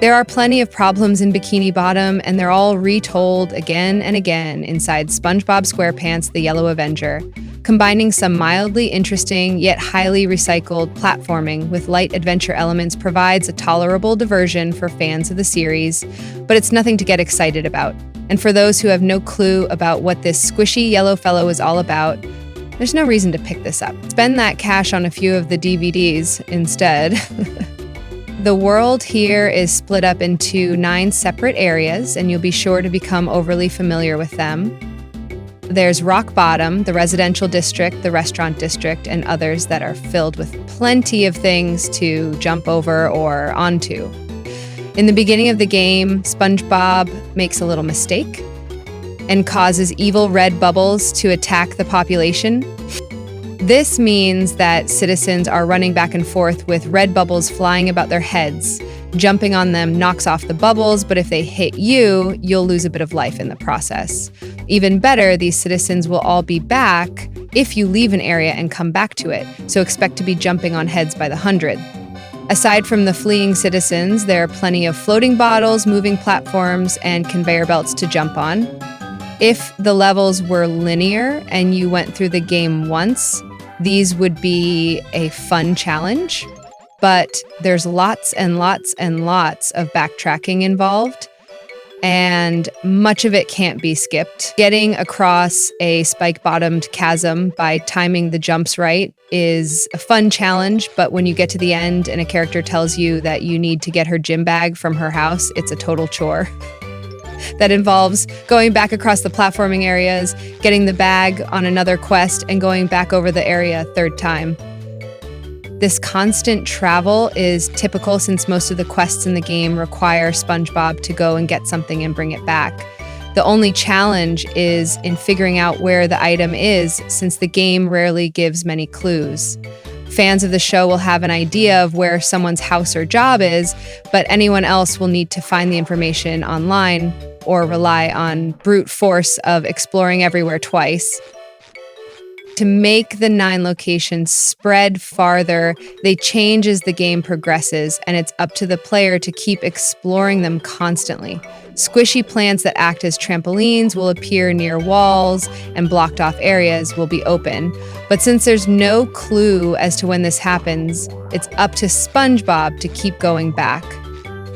There are plenty of problems in Bikini Bottom, and they're all retold again and again inside SpongeBob SquarePants, the Yellow Avenger, combining some mildly interesting yet highly recycled platforming with light adventure elements provides a tolerable diversion for fans of the series, but it's nothing to get excited about. And for those who have no clue about what this squishy yellow fellow is all about, there's no reason to pick this up. Spend that cash on a few of the DVDs instead. The world here is split up into 9 separate areas, and you'll be sure to become overly familiar with them. There's Rock Bottom, the residential district, the restaurant district, and others that are filled with plenty of things to jump over or onto. In the beginning of the game, SpongeBob makes a little mistake and causes evil red bubbles to attack the population. This means that citizens are running back and forth with red bubbles flying about their heads. Jumping on them knocks off the bubbles, but if they hit you, you'll lose a bit of life in the process. Even better, these citizens will all be back if you leave an area and come back to it, so expect to be jumping on heads by the 100. Aside from the fleeing citizens, there are plenty of floating bottles, moving platforms, and conveyor belts to jump on. If the levels were linear and you went through the game once, these would be a fun challenge, but there's lots and lots and lots of backtracking involved, and much of it can't be skipped. Getting across a spike-bottomed chasm by timing the jumps right is a fun challenge, but when you get to the end and a character tells you that you need to get her gym bag from her house, it's a total chore. That involves going back across the platforming areas, getting the bag on another quest, and going back over the area a 3rd time. This constant travel is typical since most of the quests in the game require SpongeBob to go and get something and bring it back. The only challenge is in figuring out where the item is, since the game rarely gives many clues. Fans of the show will have an idea of where someone's house or job is, but anyone else will need to find the information online or rely on brute force of exploring everywhere twice. To make the 9 locations spread farther, they change as the game progresses, and it's up to the player to keep exploring them constantly. Squishy plants that act as trampolines will appear near walls, and blocked off areas will be open. But since there's no clue as to when this happens, it's up to SpongeBob to keep going back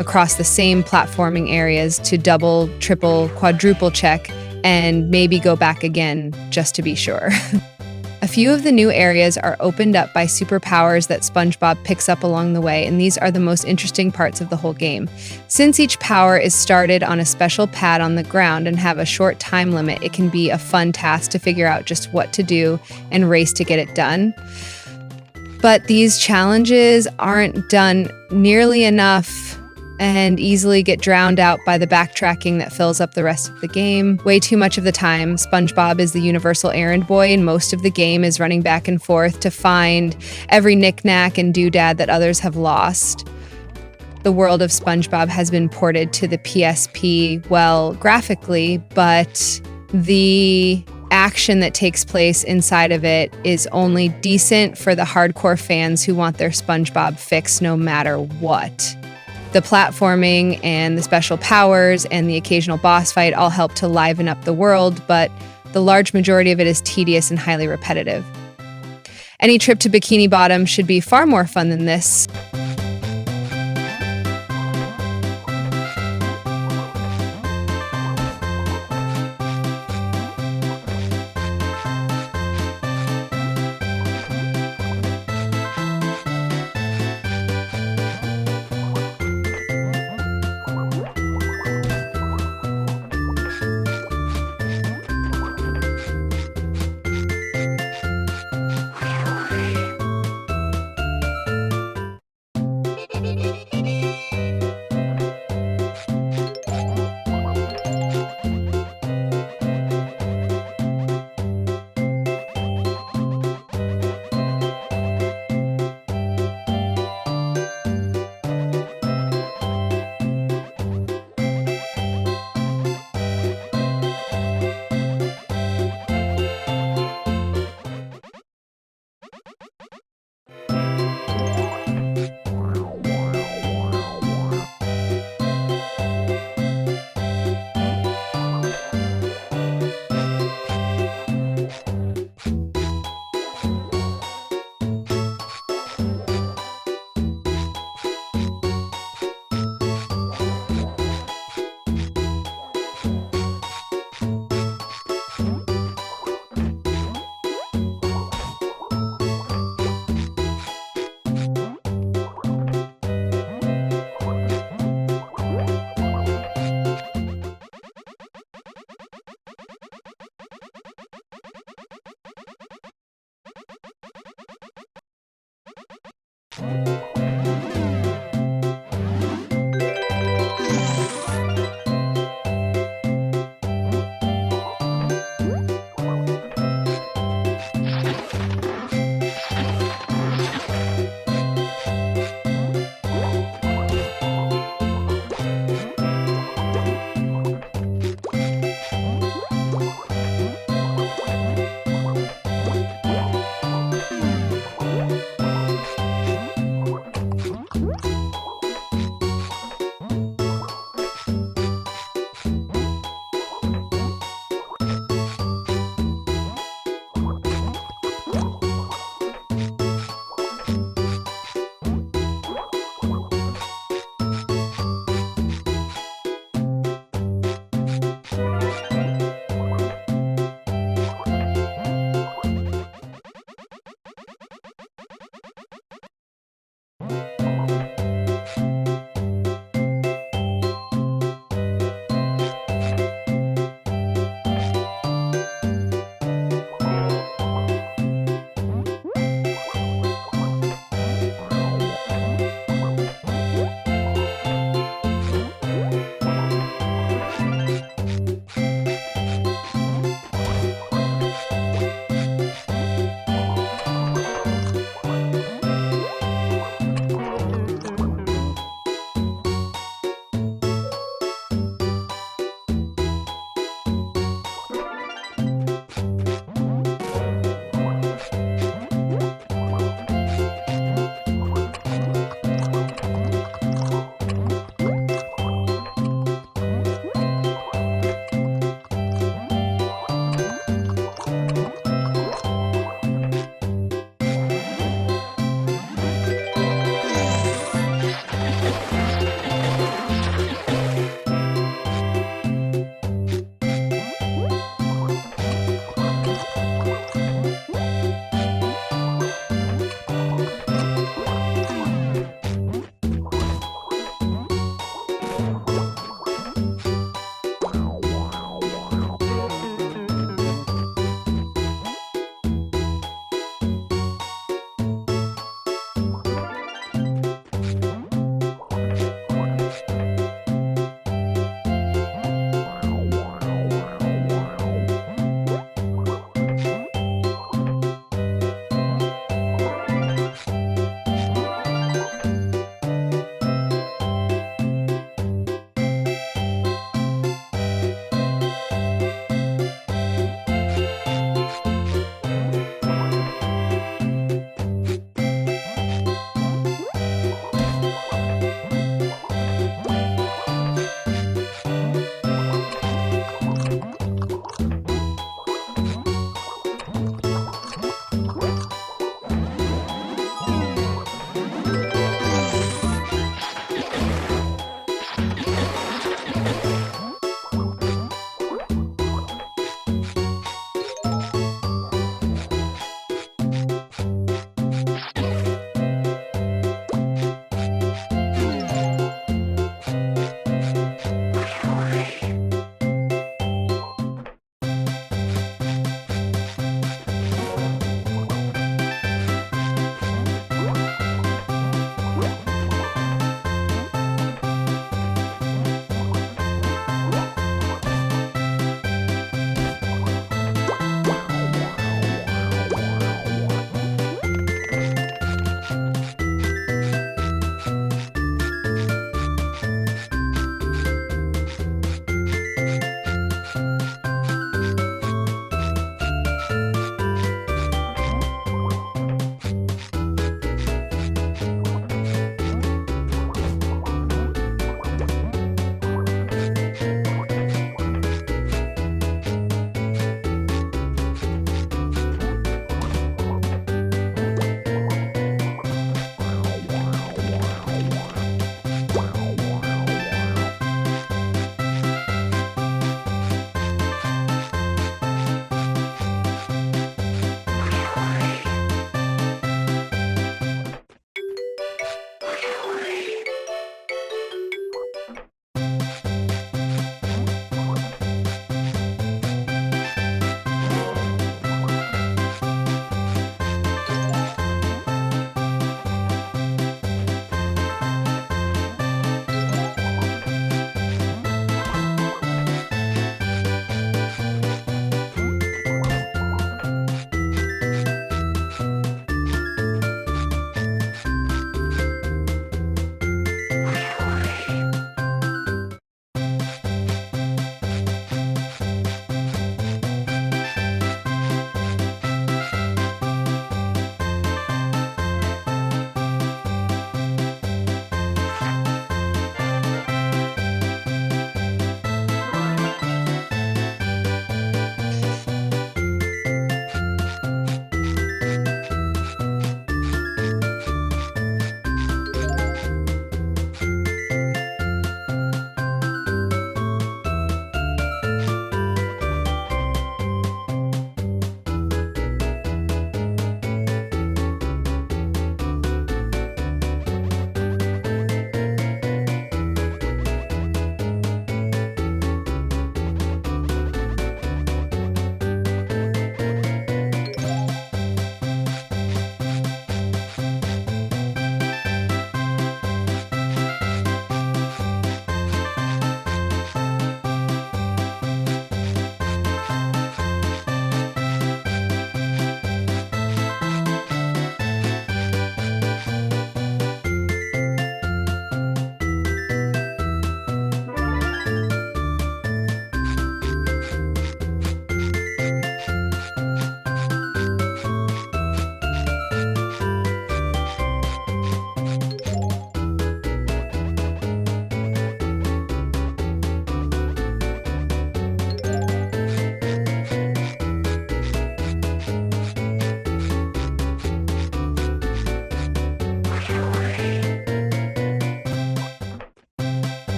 across the same platforming areas to double, triple, quadruple check, and maybe go back again just to be sure. A few of the new areas are opened up by superpowers that SpongeBob picks up along the way, and these are the most interesting parts of the whole game. Since each power is started on a special pad on the ground and have a short time limit, it can be a fun task to figure out just what to do and race to get it done. But these challenges aren't done nearly enough and easily get drowned out by the backtracking that fills up the rest of the game. Way too much of the time, SpongeBob is the universal errand boy, and most of the game is running back and forth to find every knick-knack and doodad that others have lost. The world of SpongeBob has been ported to the PSP, well, graphically, but the action that takes place inside of it is only decent for the hardcore fans who want their SpongeBob fix no matter what. The platforming and the special powers and the occasional boss fight all help to liven up the world, but the large majority of it is tedious and highly repetitive. Any trip to Bikini Bottom should be far more fun than this.